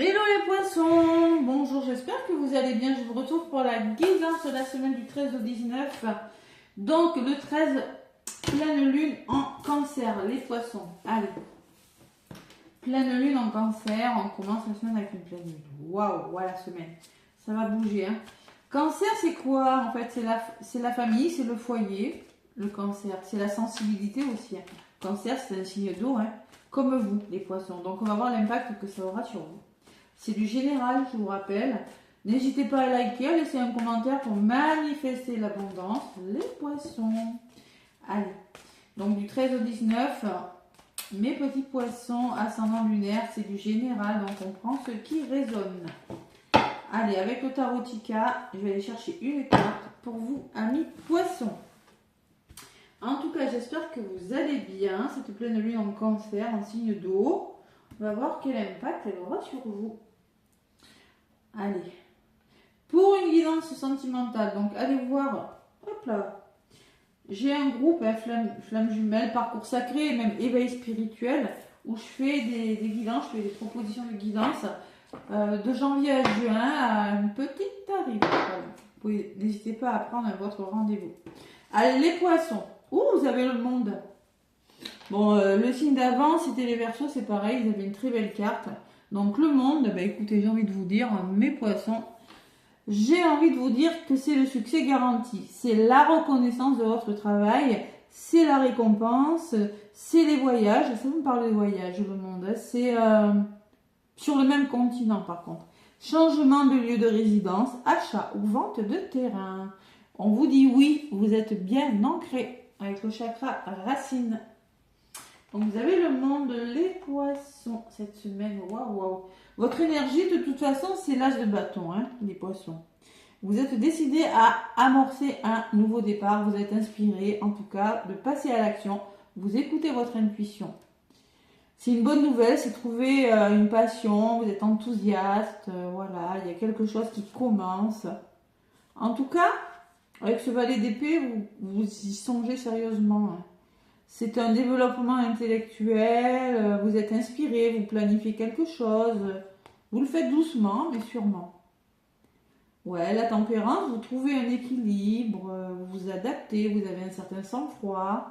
Hello les poissons, bonjour, j'espère que vous allez bien. Je vous retrouve pour la guidance de la semaine du 13 au 19. Donc le 13, pleine lune en cancer, les poissons. Allez, pleine lune en cancer, on commence la semaine avec une pleine lune. Waouh, voilà la semaine, ça va bouger. Hein. Cancer c'est quoi en fait? C'est la famille, c'est le foyer, le cancer. C'est la sensibilité aussi. Hein. Cancer c'est un signe d'eau, hein, comme vous les poissons. Donc on va voir l'impact que ça aura sur vous. C'est du général, je vous rappelle. N'hésitez pas à liker, à laisser un commentaire pour manifester l'abondance. Les poissons. Allez. Donc du 13 au 19, mes petits poissons, ascendant lunaire, c'est du général. Donc on prend ce qui résonne. Allez, avec le tarotica, je vais aller chercher une carte pour vous, amis poissons. En tout cas, j'espère que vous allez bien. Cette pleine lune en cancer, en signe d'eau. On va voir quel impact elle aura sur vous. Allez, pour une guidance sentimentale, donc allez voir, hop là, j'ai un groupe, Flamme Jumelle, Parcours Sacré, même Éveil Spirituel, où je fais des guidances, je fais des propositions de guidance de janvier à juin à une petite tarif. Voilà. N'hésitez pas à prendre votre rendez-vous. Allez, les poissons, vous avez le monde. Bon, le signe d'avant, c'était les Verseaux, c'est pareil, ils avaient une très belle carte. Donc le monde, écoutez, j'ai envie de vous dire, mes poissons, j'ai envie de vous dire que c'est le succès garanti. C'est la reconnaissance de votre travail, c'est la récompense, c'est les voyages. Ça me parle des voyages, le monde. C'est sur le même continent par contre. Changement de lieu de résidence, achat ou vente de terrain. On vous dit oui, vous êtes bien ancré avec le chakra racine. Donc vous avez le monde, les poissons, cette semaine, waouh. Votre énergie, de toute façon, c'est l'as de bâton, hein, les poissons. Vous êtes décidé à amorcer un nouveau départ, vous êtes inspiré, en tout cas, de passer à l'action. Vous écoutez votre intuition. C'est une bonne nouvelle, c'est trouver une passion, vous êtes enthousiaste, voilà, il y a quelque chose qui commence. En tout cas, avec ce valet d'épée, vous y songez sérieusement, hein. C'est un développement intellectuel, vous êtes inspiré, vous planifiez quelque chose, vous le faites doucement mais sûrement. Ouais, la tempérance, vous trouvez un équilibre, vous vous adaptez, vous avez un certain sang-froid.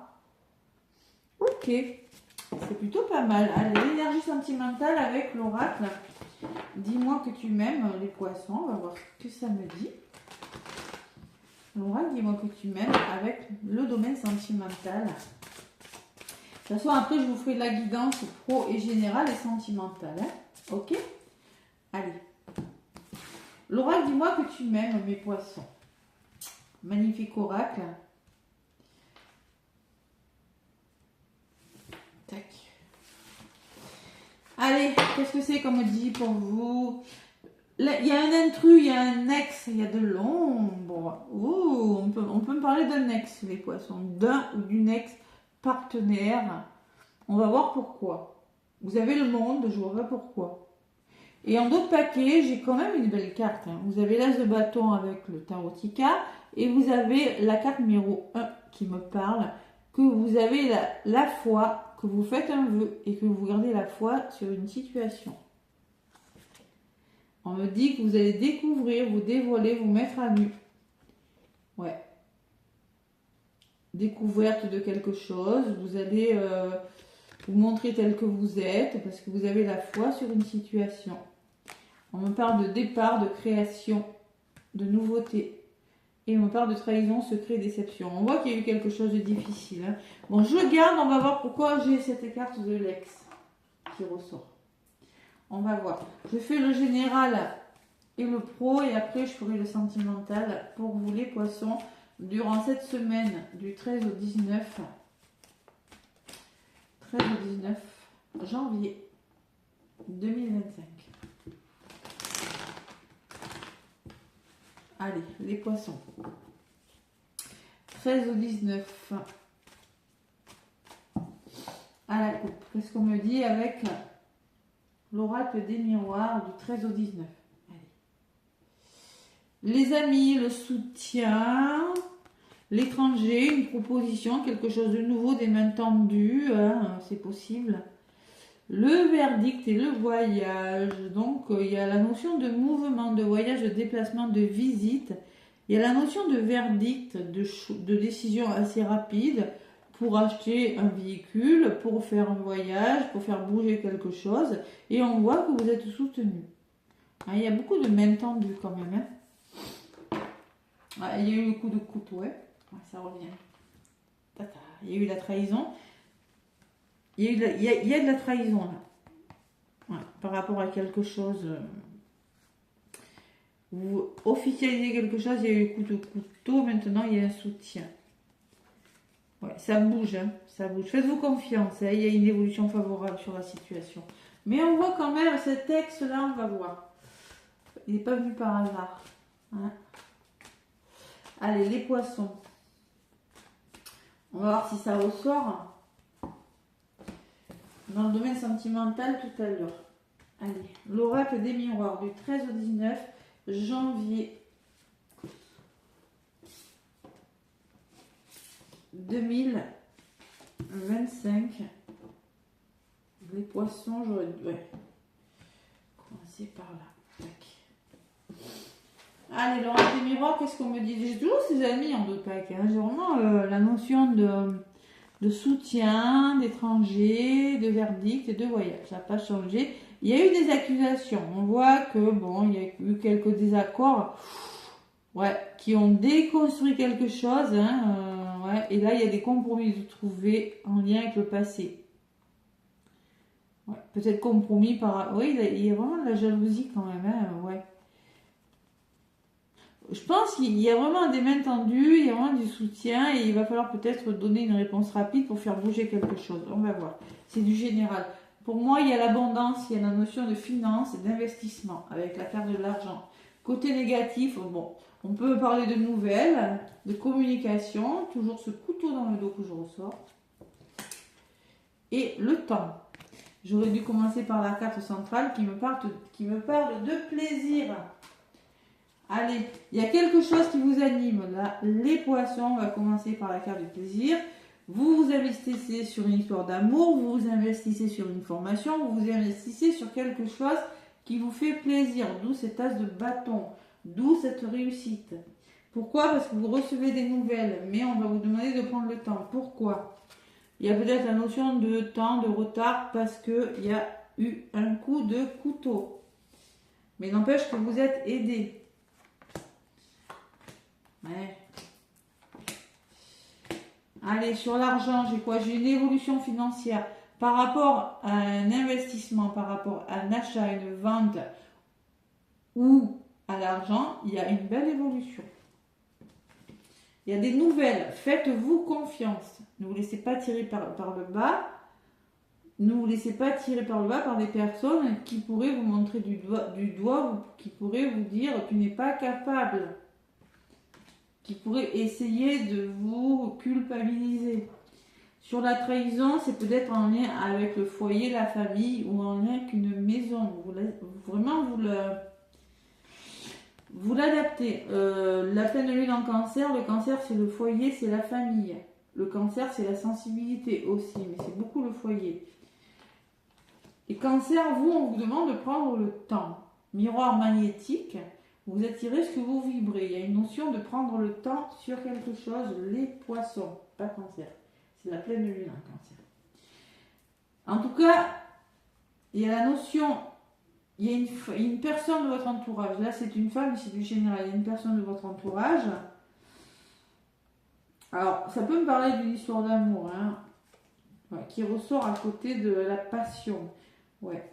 Ok, c'est plutôt pas mal. Allez, l'énergie sentimentale avec l'oracle. Dis-moi que tu m'aimes, les poissons, on va voir ce que ça me dit. L'oracle, dis-moi que tu m'aimes avec le domaine sentimental. De toute façon, après, je vous ferai de la guidance pro et générale et sentimentale. Hein, ok? Allez. L'oracle, dis-moi que tu m'aimes, mes poissons. Magnifique oracle. Tac. Allez, qu'est-ce que c'est qu'on me dit pour vous? Là, il y a un intrus, il y a un ex, il y a de l'ombre. On peut me parler d'un ex, les poissons. D'un ou d'une ex partenaire. On va voir pourquoi. Vous avez le monde, je vois pas pourquoi. Et en d'autres paquets, j'ai quand même une belle carte. Hein. Vous avez l'as de bâton avec le tarotica et vous avez la carte numéro 1 qui me parle, que vous avez la foi, que vous faites un vœu et que vous gardez la foi sur une situation. On me dit que vous allez découvrir, vous dévoiler, vous mettre à nu. Ouais. Découverte de quelque chose, vous allez vous montrer tel que vous êtes parce que vous avez la foi sur une situation. On me parle de départ, de création, de nouveauté. Et on me parle de trahison, secret, déception. On voit qu'il y a eu quelque chose de difficile. Hein. Bon, je garde, on va voir pourquoi j'ai cette carte de l'ex qui ressort. On va voir. Je fais le général et le pro et après je ferai le sentimental pour vous les poissons. Durant cette semaine du 13 au 19 janvier 2025. Allez, les poissons. 13 au 19 à la coupe. Qu'est-ce qu'on me dit avec l'oracle des miroirs du 13 au 19? Allez. Les amis, le soutien, l'étranger, une proposition, quelque chose de nouveau, des mains tendues, hein, c'est possible. Le verdict et le voyage. Donc, il y a la notion de mouvement, de voyage, de déplacement, de visite. Il y a la notion de verdict, de décision assez rapide pour acheter un véhicule, pour faire un voyage, pour faire bouger quelque chose. Et on voit que vous êtes soutenu. Ah, il y a beaucoup de mains tendues quand même. Hein. Ah, il y a eu le coup de couteau. Ouais. Ah, ça revient. Tata. Il y a eu la trahison. Il y a de la trahison là. Ouais, par rapport à quelque chose. Vous officialisez quelque chose, il y a eu coup de couteau, maintenant il y a un soutien. Ouais, ça bouge, hein, ça bouge. Faites-vous confiance, hein, il y a une évolution favorable sur la situation. Mais on voit quand même, ce texte-là, on va voir. Il n'est pas venu par hasard. Hein. Allez, les poissons. On va voir si ça ressort. Dans le domaine sentimental tout à l'heure. Allez, l'oracle des miroirs du 13 au 19 janvier 2025. Les poissons, j'aurais dû commencer par là. Tac. Allez, l'oracle des miroirs, qu'est-ce qu'on me dit? J'ai toujours ces amis en deux packs. Hein. J'ai vraiment la notion de soutien, d'étranger, de verdict et de voyage. Ça n'a pas changé. Il y a eu des accusations. On voit que, bon, il y a eu quelques désaccords qui ont déconstruit quelque chose. Hein, et là, il y a des compromis de trouver en lien avec le passé. Ouais, peut-être compromis par... Oui, il y a vraiment de la jalousie quand même. Hein, Je pense qu'il y a vraiment des mains tendues, il y a vraiment du soutien et il va falloir peut-être donner une réponse rapide pour faire bouger quelque chose. On va voir. C'est du général. Pour moi, il y a l'abondance, il y a la notion de finance et d'investissement avec la carte de l'argent. Côté négatif, bon, on peut parler de nouvelles, de communication, toujours ce couteau dans le dos que je ressors. Et le temps. J'aurais dû commencer par la carte centrale qui me parle de plaisir. Allez, il y a quelque chose qui vous anime là. Les poissons, on va commencer par la carte du plaisir. Vous vous investissez sur une histoire d'amour, vous vous investissez sur une formation, vous vous investissez sur quelque chose qui vous fait plaisir. D'où cette as de bâton, d'où cette réussite. Pourquoi? Parce que vous recevez des nouvelles, mais on va vous demander de prendre le temps. Pourquoi? Il y a peut-être la notion de temps, de retard, parce qu'il y a eu un coup de couteau. Mais n'empêche que vous êtes aidé. Ouais. Allez, sur l'argent, j'ai quoi? J'ai une évolution financière par rapport à un investissement, par rapport à un achat, une vente ou à l'argent, il y a une belle évolution. Il y a des nouvelles, faites-vous confiance. Ne vous laissez pas tirer par le bas. Ne vous laissez pas tirer par le bas par des personnes qui pourraient vous montrer du doigt, qui pourraient vous dire tu n'es pas capable. Qui pourrait essayer de vous culpabiliser. Sur la trahison, c'est peut-être en lien avec le foyer, la famille ou en lien avec une maison. Vous l'adaptez. La pleine lune en cancer, le cancer c'est le foyer, c'est la famille. Le cancer c'est la sensibilité aussi, mais c'est beaucoup le foyer. Et cancer, on vous demande de prendre le temps. Miroir magnétique. Vous attirez ce que vous vibrez. Il y a une notion de prendre le temps sur quelque chose. Les poissons, pas cancer. C'est la pleine lune en cancer. En tout cas, il y a la notion, il y a une personne de votre entourage. Là, c'est une femme, c'est du général. Il y a une personne de votre entourage. Alors, ça peut me parler d'une histoire d'amour, hein, qui ressort à côté de la passion. Ouais.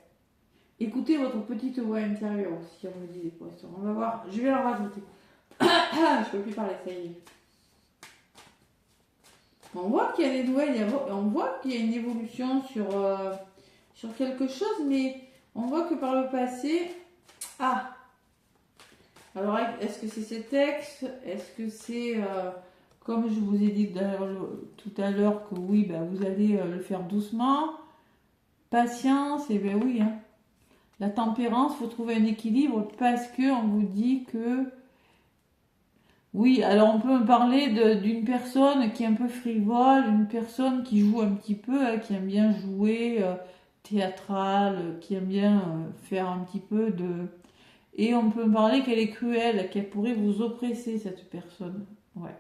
Écoutez votre petite voix intérieure aussi, on me dit les poissons. On va voir, je vais en rajouter. Je ne peux plus parler, ça y est. On voit qu'il y a des nouvelles, on voit qu'il y a une évolution sur quelque chose, mais on voit que par le passé... Ah! Alors, est-ce que c'est ces textes? Est-ce que c'est, comme je vous ai dit tout à l'heure, que oui, vous allez le faire doucement, patience, et bien oui, hein. La tempérance, il faut trouver un équilibre parce qu'on vous dit que... Oui, alors on peut me parler d'une personne qui est un peu frivole, une personne qui joue un petit peu, qui aime bien jouer, théâtrale, qui aime bien faire un petit peu de... Et on peut parler qu'elle est cruelle, qu'elle pourrait vous oppresser, cette personne. Ouais.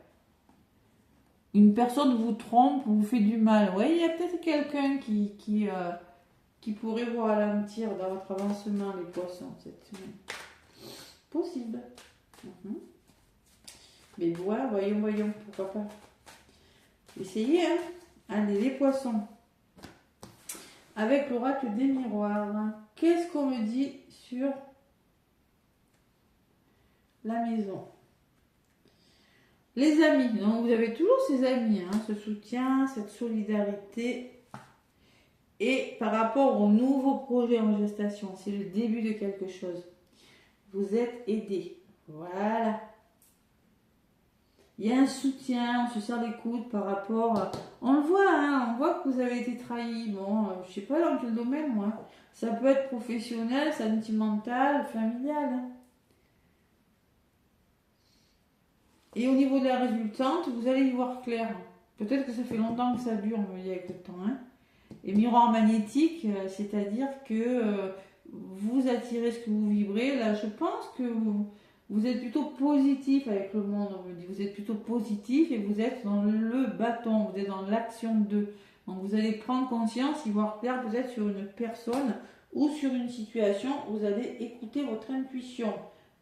Une personne vous trompe, vous fait du mal. Ouais, il y a peut-être quelqu'un qui pourrait vous ralentir dans votre avancement, les poissons, cette semaine. Possible. Mhm. Mais voilà, voyons, pourquoi pas. Essayez, hein. Allez, les poissons. Avec l'oracle des miroirs, qu'est-ce qu'on me dit sur la maison? Les amis, donc vous avez toujours ces amis, hein, ce soutien, cette solidarité. Et par rapport au nouveau projet en gestation, c'est le début de quelque chose. Vous êtes aidé. Voilà. Il y a un soutien, on se serre les coudes par rapport... On le voit, hein, on voit que vous avez été trahi. Bon, je sais pas dans quel domaine, moi. Ça peut être professionnel, sentimental, familial. Hein. Et au niveau de la résultante, vous allez y voir clair. Peut-être que ça fait longtemps que ça dure, on me dit avec le temps. Hein. Et miroir magnétique, c'est-à-dire que vous attirez ce que vous vibrez. Là, je pense que vous êtes plutôt positif avec le monde, on me dit. Vous êtes plutôt positif et vous êtes dans le bâton, vous êtes dans l'action de. Donc vous allez prendre conscience, y voir clair peut-être sur une personne ou sur une situation. Vous allez écouter votre intuition.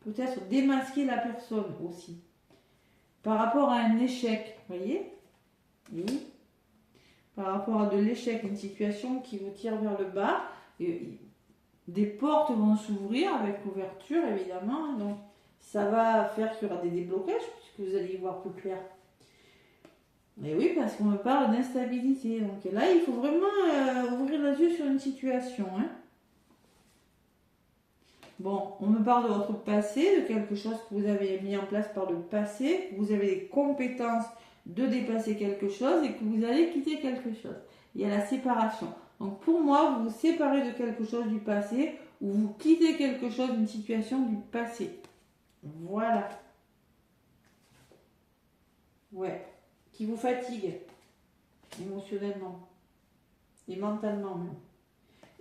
Peut-être démasquer la personne aussi. Par rapport à un échec, vous voyez? Oui. Par rapport à de l'échec, une situation qui vous tire vers le bas, des portes vont s'ouvrir avec l'ouverture évidemment, donc ça va faire qu'il y aura des déblocages puisque vous allez y voir plus clair. Et oui, parce qu'on me parle d'instabilité, donc là il faut vraiment ouvrir les yeux sur une situation. Hein. Bon, on me parle de votre passé, de quelque chose que vous avez mis en place par le passé, que vous avez les compétences de dépasser quelque chose et que vous allez quitter quelque chose. Il y a la séparation. Donc pour moi, vous vous séparez de quelque chose du passé ou vous quittez quelque chose, d'une situation du passé. Voilà. Ouais. Qui vous fatigue émotionnellement et mentalement même.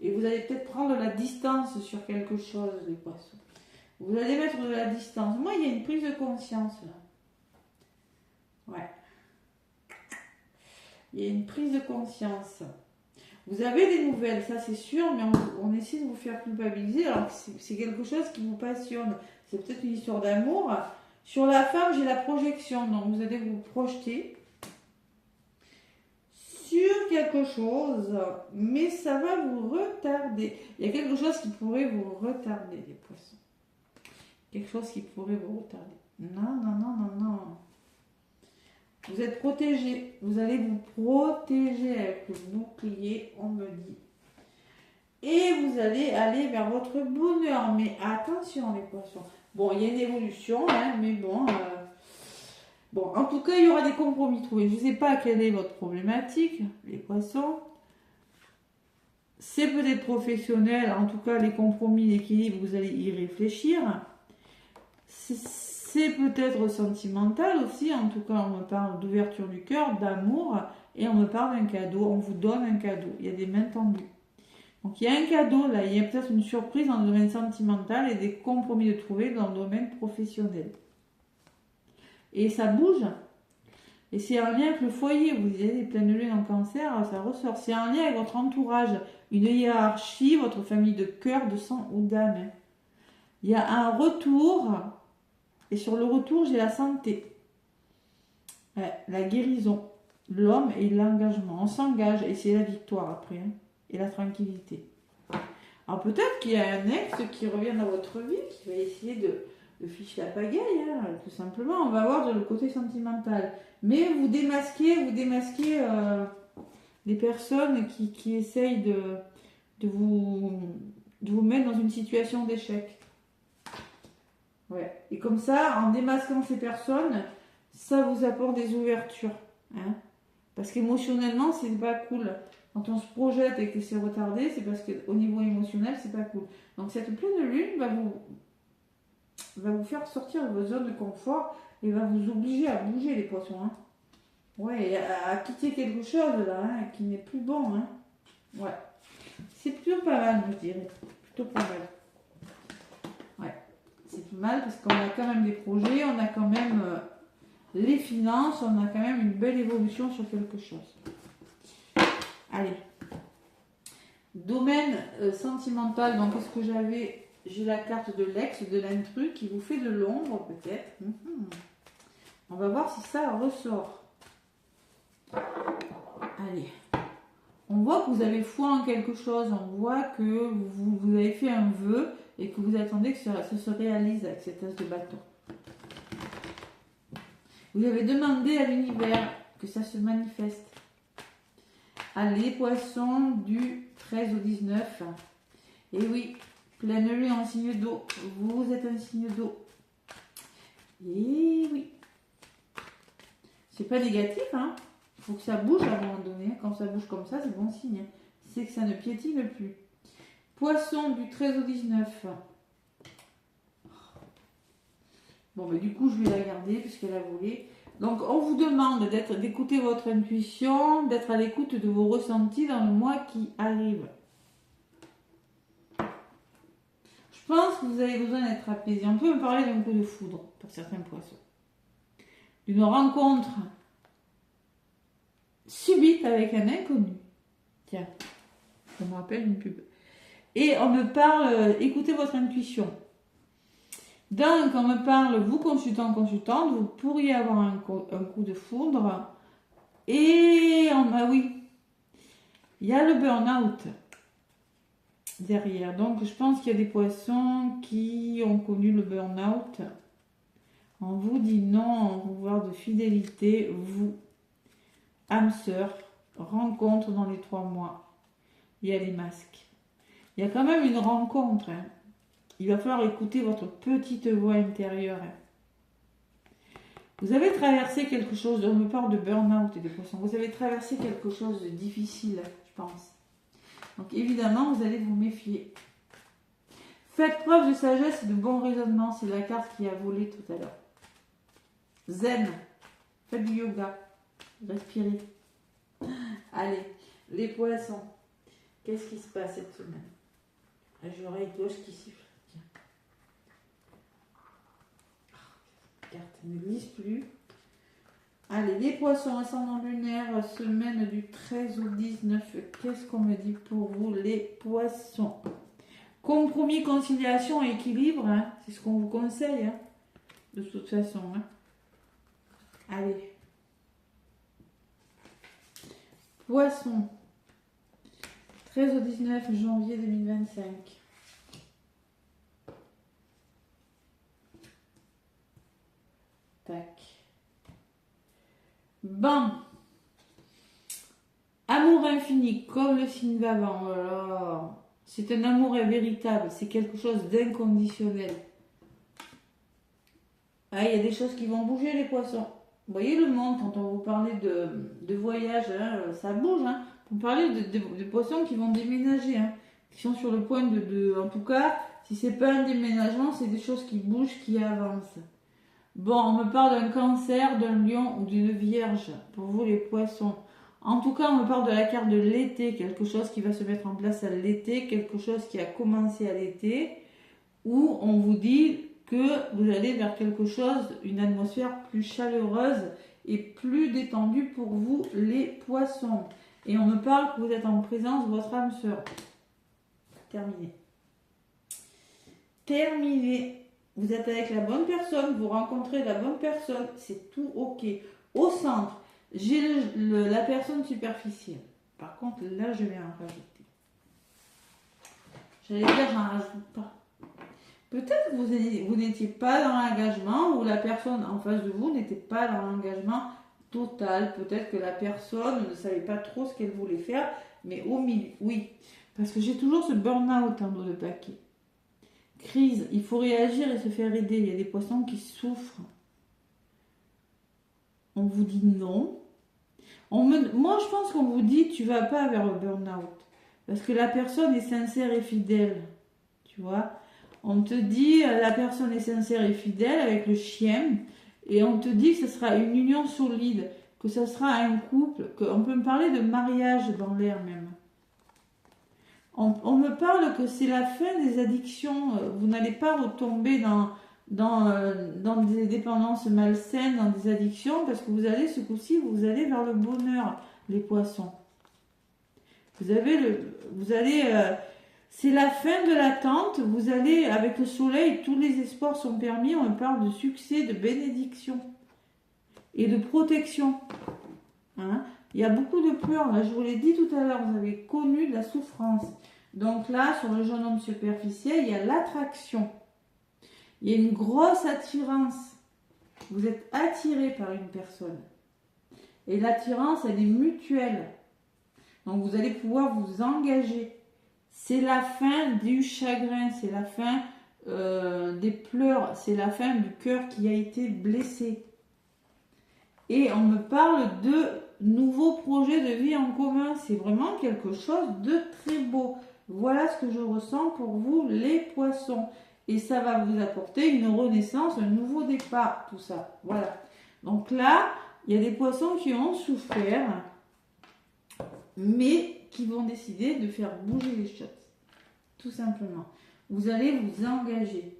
Et vous allez peut-être prendre de la distance sur quelque chose, les poissons. Vous allez mettre de la distance. Moi, il y a une prise de conscience là. Ouais. Il y a une prise de conscience. Vous avez des nouvelles, ça c'est sûr, mais on essaie de vous faire culpabiliser. Alors c'est quelque chose qui vous passionne. C'est peut-être une histoire d'amour. Sur la femme, j'ai la projection. Donc vous allez vous projeter sur quelque chose, mais ça va vous retarder. Il y a quelque chose qui pourrait vous retarder, les poissons. Quelque chose qui pourrait vous retarder. Non. Vous êtes protégé. Vous allez vous protéger avec le bouclier, on me dit. Et vous allez aller vers votre bonheur. Mais attention, les poissons. Bon, il y a une évolution, hein, mais bon... Bon, en tout cas, il y aura des compromis trouvés. Je ne sais pas quelle est votre problématique, les poissons. C'est peut-être professionnel. En tout cas, les compromis, l'équilibre, vous allez y réfléchir. C'est peut-être sentimental aussi. En tout cas, on me parle d'ouverture du cœur, d'amour. Et on me parle d'un cadeau. On vous donne un cadeau. Il y a des mains tendues. Donc, il y a un cadeau là. Il y a peut-être une surprise dans le domaine sentimental et des compromis de trouver dans le domaine professionnel. Et ça bouge. Et c'est en lien avec le foyer. Vous avez des pleines lunes en cancer, ça ressort. C'est en lien avec votre entourage, une hiérarchie, votre famille de cœur, de sang ou d'âme. Il y a un retour. Et sur le retour, j'ai la santé. La guérison. L'homme et l'engagement. On s'engage et c'est la victoire après. Hein, et la tranquillité. Alors peut-être qu'il y a un ex qui revient dans votre vie, qui va essayer de ficher la pagaille, hein, tout simplement. On va voir le côté sentimental. Mais vous démasquez les personnes qui essayent de vous mettre dans une situation d'échec. Ouais. Et comme ça, en démasquant ces personnes, ça vous apporte des ouvertures. Hein. Parce qu'émotionnellement, c'est pas cool. Quand on se projette et que c'est retardé, c'est parce qu'au niveau émotionnel, c'est pas cool. Donc cette pleine lune va vous faire sortir de vos zones de confort et va vous obliger à bouger, les poissons. Hein. Ouais, à quitter quelque chose là, hein, qui n'est plus bon. Hein. Ouais. C'est plutôt pas mal, je dirais. Plutôt pas mal. Ouais, c'est pas mal parce qu'on a quand même des projets, on a quand même les finances, on a quand même une belle évolution sur quelque chose. Allez. Domaine sentimental, donc qu'est-ce que j'avais? J'ai la carte de l'ex, de l'intrus qui vous fait de l'ombre peut-être. On va voir si ça ressort. Allez. On voit que vous avez foi en quelque chose, on voit que vous avez fait un vœu et que vous attendez que ça se réalise avec cette as de bâton. Vous avez demandé à l'univers que ça se manifeste. Allez, poissons, du 13 au 19. Et oui, pleine lune en signe d'eau. Vous êtes un signe d'eau. Et oui. C'est pas négatif, hein. Il faut que ça bouge à un moment donné. Quand ça bouge comme ça, c'est bon signe. C'est que ça ne piétine plus. Poisson du 13 au 19. Bon, mais du coup, je vais la garder puisqu'elle a volé. Donc, on vous demande d'écouter votre intuition, d'être à l'écoute de vos ressentis dans le mois qui arrive. Je pense que vous avez besoin d'être apaisé. On peut me parler d'un coup de foudre pour certains poissons. D'une rencontre subite avec un inconnu. Tiens, ça me rappelle une pub. Et on me parle, écoutez votre intuition. Donc, on me parle, vous consultante, vous pourriez avoir un coup de foudre. Et oui, il y a le burn-out derrière. Donc, je pense qu'il y a des poissons qui ont connu le burn-out. On vous dit non en pouvoir de fidélité, vous, âme sœur, rencontre dans les 3 mois. Il y a les masques. Il y a quand même une rencontre, hein. Il va falloir écouter votre petite voix intérieure. Vous avez traversé quelque chose, on me parle de burn-out et de poissons. Vous avez traversé quelque chose de difficile, je pense. Donc évidemment, vous allez vous méfier. Faites preuve de sagesse et de bon raisonnement. C'est la carte qui a volé tout à l'heure. Zen. Faites du yoga. Respirez. Allez, les poissons. Qu'est-ce qui se passe cette semaine? J'ai l'oreille gauche qui siffle. Carte ne glisse plus. Allez, les poissons ascendant lunaire, semaine du 13 au 19. Qu'est-ce qu'on me dit pour vous, les poissons? Compromis, conciliation, équilibre, hein, c'est ce qu'on vous conseille, hein, de toute façon. Hein. Allez. Poissons. 13 au 19 janvier 2025. Tac. Bon. Amour infini, comme le signe d'avant. Oh, c'est un amour véritable, c'est quelque chose d'inconditionnel. Ah, il y a des choses qui vont bouger, les poissons. Vous voyez le monde, quand on vous parlait de voyage, hein, ça bouge. Hein. On parlait de poissons qui vont déménager, hein, qui sont sur le point en tout cas, si c'est pas un déménagement, c'est des choses qui bougent, qui avancent. Bon, on me parle d'un cancer, d'un lion ou d'une vierge, pour vous les poissons. En tout cas, on me parle de la carte de l'été, quelque chose qui va se mettre en place à l'été, quelque chose qui a commencé à l'été, où on vous dit que vous allez vers quelque chose, une atmosphère plus chaleureuse et plus détendue pour vous les poissons. Et on me parle que vous êtes en présence de votre âme sœur. Terminé. Terminé. Vous êtes avec la bonne personne, vous rencontrez la bonne personne, c'est tout ok. Au centre, j'ai la personne superficielle. Par contre, là, je vais en rajouter. J'allais dire, j'en rajoute pas. Peut-être que vous n'étiez pas dans l'engagement ou la personne en face de vous n'était pas dans l'engagement total. Peut-être que la personne ne savait pas trop ce qu'elle voulait faire, mais au milieu, oui. Parce que j'ai toujours ce burn-out en dos de paquet. Crise, il faut réagir et se faire aider. Il y a des poissons qui souffrent. On vous dit non. Moi, je pense qu'on vous dit tu vas pas vers le burn-out. Parce que la personne est sincère et fidèle. Tu vois, on te dit la personne est sincère et fidèle avec le chien. Et on te dit que ce sera une union solide. Que ce sera un couple. On peut me parler de mariage dans l'air même. On me parle que c'est la fin des addictions. Vous n'allez pas retomber dans des dépendances malsaines, dans des addictions, parce que vous allez, ce coup-ci, vous allez vers le bonheur, les poissons. C'est la fin de l'attente. Vous allez, avec le soleil, tous les espoirs sont permis. On me parle de succès, de bénédiction et de protection. Hein? Il y a beaucoup de peur. Là, je vous l'ai dit tout à l'heure, vous avez connu de la souffrance. Donc là, sur le jeune homme superficiel, il y a l'attraction. Il y a une grosse attirance. Vous êtes attiré par une personne. Et l'attirance, elle est mutuelle. Donc vous allez pouvoir vous engager. C'est la fin du chagrin, c'est la fin des pleurs, c'est la fin du cœur qui a été blessé. Et on me parle de nouveaux projets de vie en commun. C'est vraiment quelque chose de très beau. Voilà ce que je ressens pour vous, les poissons. Et ça va vous apporter une renaissance, un nouveau départ, tout ça. Voilà. Donc là, il y a des poissons qui ont souffert, mais qui vont décider de faire bouger les choses. Tout simplement. Vous allez vous engager.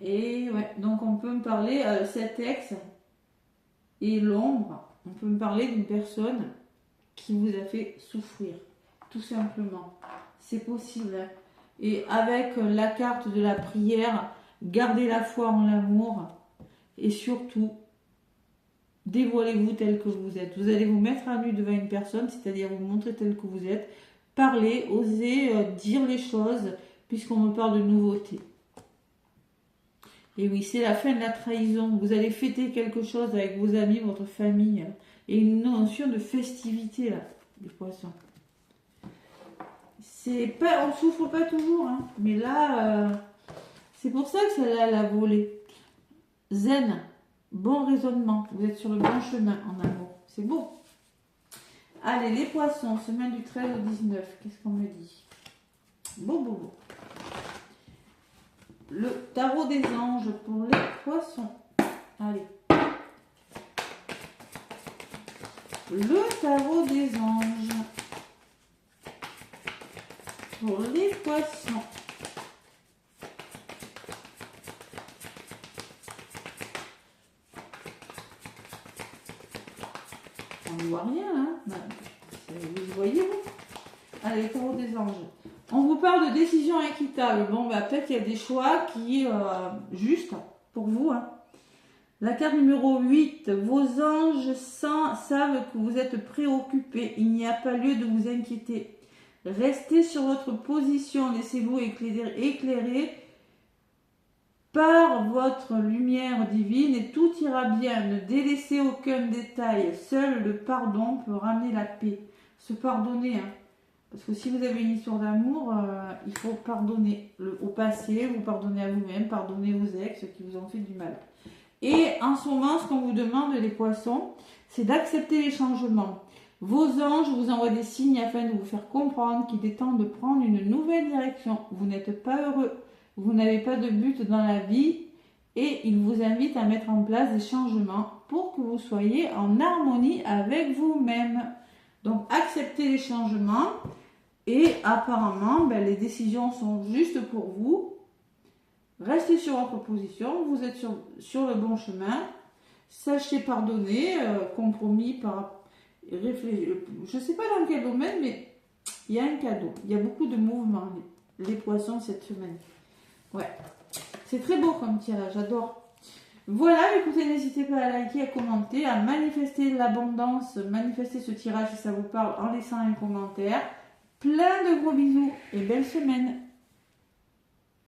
Et ouais, donc on peut me parler, cet ex et l'ombre, on peut me parler d'une personne qui vous a fait souffrir. Tout simplement. C'est possible. Hein. Et avec la carte de la prière, gardez la foi en l'amour et surtout, dévoilez-vous tel que vous êtes. Vous allez vous mettre à nu devant une personne, c'est-à-dire vous montrer tel que vous êtes. Parler, osez dire les choses, puisqu'on me parle de nouveauté. Et oui, c'est la fin de la trahison. Vous allez fêter quelque chose avec vos amis, votre famille. Et une notion de festivité, là, les poissons. On ne souffre pas toujours, hein. Mais là, c'est pour ça que celle-là, elle a volé. Zen, bon raisonnement. Vous êtes sur le bon chemin en amour. C'est beau. Allez, les poissons, semaine du 13 au 19. Qu'est-ce qu'on me dit? Beau. Le tarot des anges pour les poissons. Allez. Le tarot des anges pour les poissons. On ne voit rien, hein? Vous voyez, vous? Allez, le tarot des anges. On vous parle de décision équitable. Bon, bah, peut-être qu'il y a des choix qui sont justes pour vous. Hein. La carte numéro 8. Vos anges savent que vous êtes préoccupés. Il n'y a pas lieu de vous inquiéter. Restez sur votre position. Laissez-vous éclairer par votre lumière divine et tout ira bien. Ne délaissez aucun détail. Seul le pardon peut ramener la paix. Se pardonner, hein. Parce que si vous avez une histoire d'amour, il faut pardonner au passé, vous pardonnez à vous-même, pardonner aux ex qui vous ont fait du mal. Et en ce moment, ce qu'on vous demande, les poissons, c'est d'accepter les changements. Vos anges vous envoient des signes afin de vous faire comprendre qu'il est temps de prendre une nouvelle direction. Vous n'êtes pas heureux, vous n'avez pas de but dans la vie et ils vous invitent à mettre en place des changements pour que vous soyez en harmonie avec vous-même. Donc, acceptez les changements. Et apparemment, les décisions sont justes pour vous. Restez sur votre position. Vous êtes sur le bon chemin. Sachez pardonner, compromis, réfléchir. Je ne sais pas dans quel domaine, mais il y a un cadeau. Il y a beaucoup de mouvements, les poissons, cette semaine. Ouais. C'est très beau comme tirage, j'adore. Voilà, écoutez, n'hésitez pas à liker, à commenter, à manifester l'abondance, manifester ce tirage si ça vous parle en laissant un commentaire. Plein de gros bisous et belle semaine.